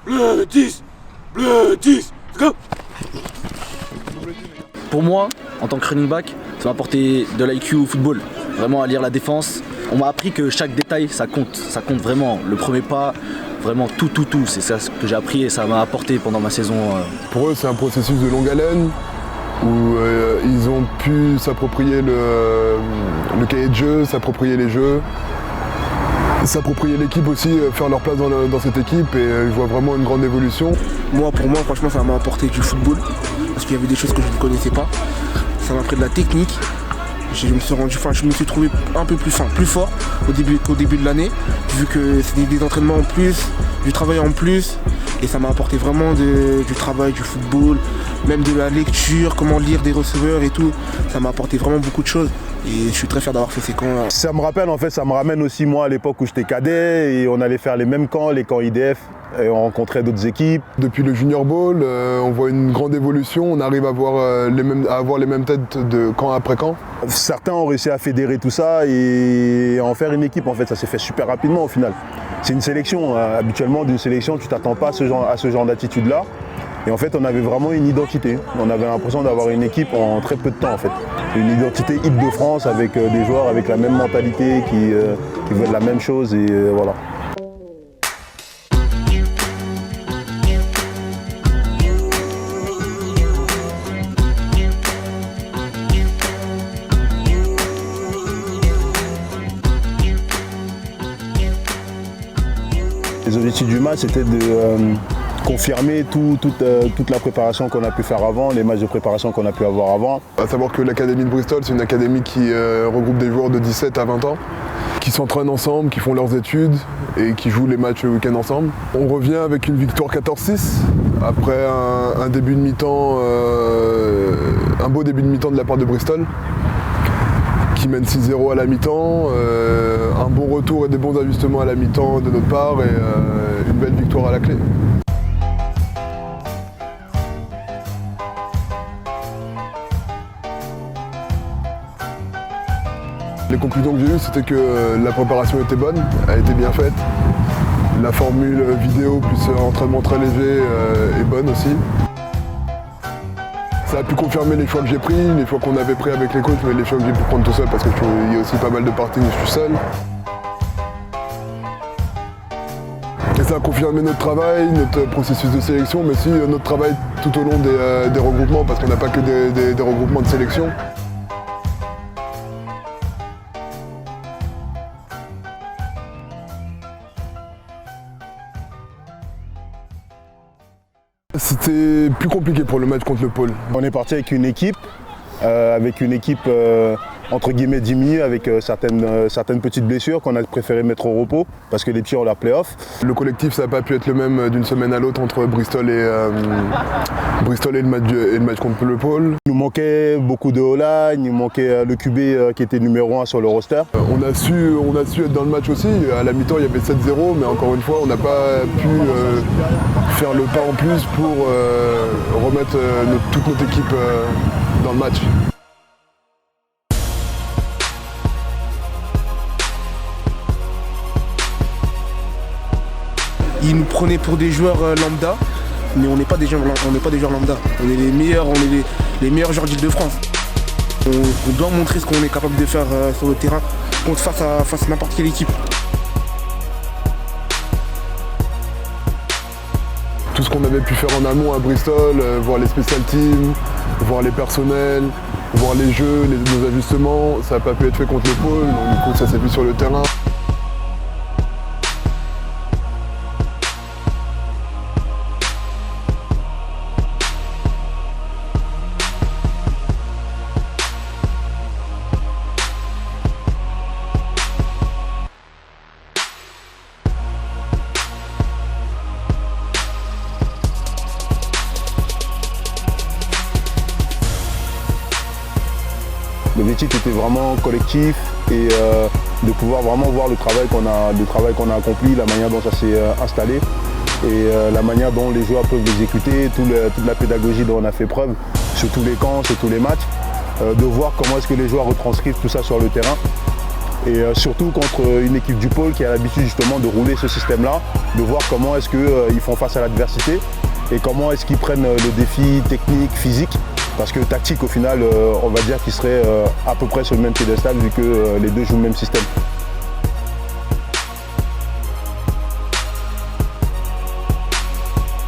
Bleu 10, bleu 10, go. Pour moi, en tant que running back, ça m'a apporté de l'IQ au football. Vraiment à lire la défense. On m'a appris que chaque détail, ça compte vraiment. Le premier pas, vraiment tout. C'est ça que j'ai appris et ça m'a apporté pendant ma saison. Pour eux, c'est un processus de longue haleine où ils ont pu s'approprier le cahier de jeu, s'approprier les jeux, s'approprier l'équipe aussi, faire leur place dans cette équipe et je vois vraiment une grande évolution. Pour moi, franchement, ça m'a apporté du football parce qu'il y avait des choses que je ne connaissais pas. Ça m'a appris de la technique. Je me suis trouvé un peu plus fort qu'au début de l'année, vu que c'était des entraînements en plus, du travail en plus, et ça m'a apporté vraiment du travail, du football, même de la lecture, comment lire des receveurs et tout. Ça m'a apporté vraiment beaucoup de choses et je suis très fier d'avoir fait ces camps-là. Ça me rappelle, en fait, ça me ramène aussi moi à l'époque où j'étais cadet et on allait faire les mêmes camps, les camps IDF. Et on rencontrait d'autres équipes. Depuis le Junior Bowl, on voit une grande évolution, on arrive à avoir les mêmes têtes de camp après camp. Certains ont réussi à fédérer tout ça et à en faire une équipe en fait, ça s'est fait super rapidement au final. C'est une sélection, habituellement d'une sélection tu t'attends pas à ce genre d'attitude-là. Et en fait on avait vraiment une identité, on avait l'impression d'avoir une équipe en très peu de temps en fait. Une identité Île-de-France avec des joueurs avec la même mentalité qui veulent la même chose et voilà. Les objectifs du match, c'était de confirmer toute la préparation qu'on a pu faire avant, les matchs de préparation qu'on a pu avoir avant. À savoir que l'Académie de Bristol, c'est une académie qui regroupe des joueurs de 17 à 20 ans, qui s'entraînent ensemble, qui font leurs études et qui jouent les matchs le week-end ensemble. On revient avec une victoire 14-6, après un début de mi-temps, un beau début de mi-temps de la part de Bristol, qui mène 6-0 à la mi-temps, un bon retour et des bons ajustements à la mi-temps de notre part et une belle victoire à la clé. Les conclusions que j'ai eues, c'était que la préparation était bonne, elle était bien faite. La formule vidéo plus entraînement très léger est bonne aussi. Ça a pu confirmer les choix que j'ai pris, les choix qu'on avait pris avec les coachs, mais les choix que j'ai pu prendre tout seul parce qu'il y a aussi pas mal de parties où je suis seul. Et ça a confirmé notre travail, notre processus de sélection, mais aussi notre travail tout au long des regroupements, parce qu'on n'a pas que des regroupements de sélection. C'était plus compliqué pour le match contre le Pôle. On est parti avec une équipe entre guillemets diminuée, avec certaines petites blessures qu'on a préféré mettre au repos parce que les pieds ont leur play-off. Le collectif, ça n'a pas pu être le même d'une semaine à l'autre entre Bristol et le match contre le Pôle. Il nous manquait beaucoup de O-line, il nous manquait le QB qui était numéro 1 sur le roster. On a su être dans le match aussi. À la mi-temps, il y avait 7-0, mais encore une fois, on n'a pas pu faire le pas en plus pour remettre toute notre équipe dans le match. Ils nous prenaient pour des joueurs lambda, mais on n'est pas des joueurs lambda. On est les meilleurs joueurs d'Île-de-France. On doit montrer ce qu'on est capable de faire sur le terrain face à n'importe quelle équipe. Tout ce qu'on avait pu faire en amont à Bristol, voir les special teams, voir les personnels, voir les jeux, nos ajustements, ça n'a pas pu être fait contre le Pôle, donc du coup ça s'est vu sur le terrain. L'objectif était vraiment collectif et de pouvoir vraiment voir le travail qu'on a accompli, la manière dont ça s'est installé et la manière dont les joueurs peuvent l'exécuter, toute la pédagogie dont on a fait preuve sur tous les camps, sur tous les matchs, de voir comment est-ce que les joueurs retranscrivent tout ça sur le terrain Et surtout contre une équipe du pôle qui a l'habitude justement de rouler ce système-là, de voir comment est-ce qu'ils font face à l'adversité et comment est-ce qu'ils prennent le défi technique, physique. Parce que tactique, au final, on va dire qu'ils seraient à peu près sur le même piédestal vu que les deux jouent le même système.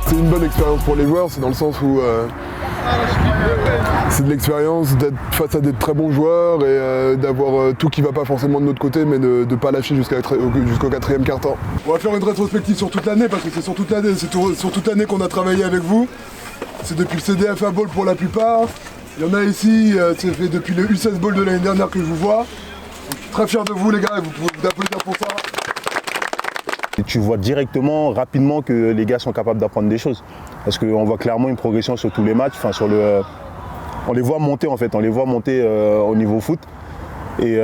C'est une bonne expérience pour les joueurs, c'est dans le sens où c'est de l'expérience d'être face à des très bons joueurs et d'avoir tout qui ne va pas forcément de notre côté, mais de ne pas lâcher jusqu'au 4e quart-temps. On va faire une rétrospective sur toute l'année parce que c'est sur toute l'année qu'on a travaillé avec vous. C'est depuis le CDFA Ball pour la plupart. Il y en a ici, c'est fait depuis le U16 Ball de l'année dernière que je vous vois. Très fier de vous les gars, et vous pouvez vous applaudir pour ça. Et tu vois directement, rapidement que les gars sont capables d'apprendre des choses. Parce qu'on voit clairement une progression sur tous les matchs. Enfin, on les voit monter en fait, on les voit monter au niveau foot. Et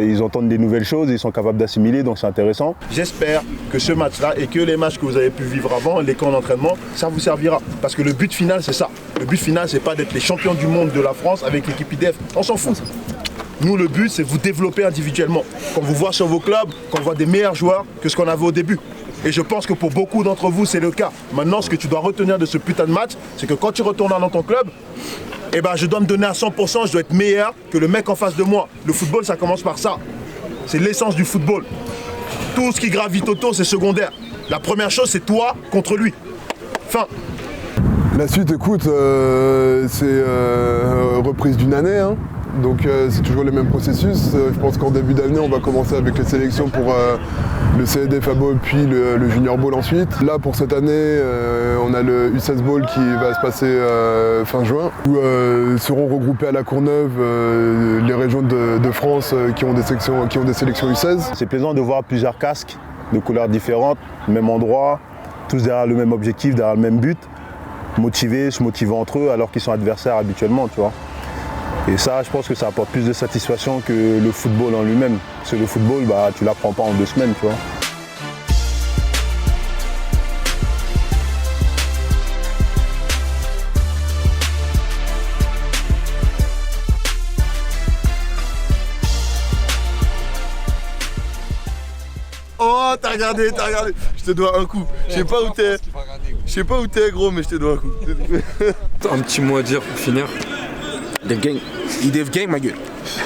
ils entendent des nouvelles choses, ils sont capables d'assimiler, donc c'est intéressant. J'espère que ce match-là et que les matchs que vous avez pu vivre avant, les camps d'entraînement, ça vous servira. Parce que le but final, c'est ça. Le but final, c'est pas d'être les champions du monde de la France avec l'équipe IDF. On s'en fout. Nous, le but, c'est vous développer individuellement. Qu'on vous voit sur vos clubs, qu'on voit des meilleurs joueurs que ce qu'on avait au début. Et je pense que pour beaucoup d'entre vous, c'est le cas. Maintenant, ce que tu dois retenir de ce putain de match, c'est que quand tu retournes dans ton club, eh ben, je dois me donner à 100%, je dois être meilleur que le mec en face de moi. Le football, ça commence par ça. C'est l'essence du football. Tout ce qui gravite autour, c'est secondaire. La première chose, c'est toi contre lui. Fin. La suite, écoute, c'est reprise d'une année, hein. Donc c'est toujours le même processus. Je pense qu'en début d'année, on va commencer avec les sélections pour le CDFA Ball puis le Junior Ball ensuite. Là, pour cette année, on a le U16 Ball qui va se passer fin juin, où seront regroupés à La Courneuve les régions de France qui ont des sélections U16. C'est plaisant de voir plusieurs casques de couleurs différentes, même endroit, tous derrière le même objectif, derrière le même but, motivés, se motivant entre eux alors qu'ils sont adversaires habituellement, tu vois. Et ça, je pense que ça apporte plus de satisfaction que le football en lui-même. Parce que le football, bah, tu l'apprends pas en 2 semaines, tu vois. Oh, t'as regardé. Je te dois un coup. Je sais pas où t'es, gros, mais je te dois un coup. Un petit mot à dire pour finir. Def Gang. IDF Gang, ma gueule.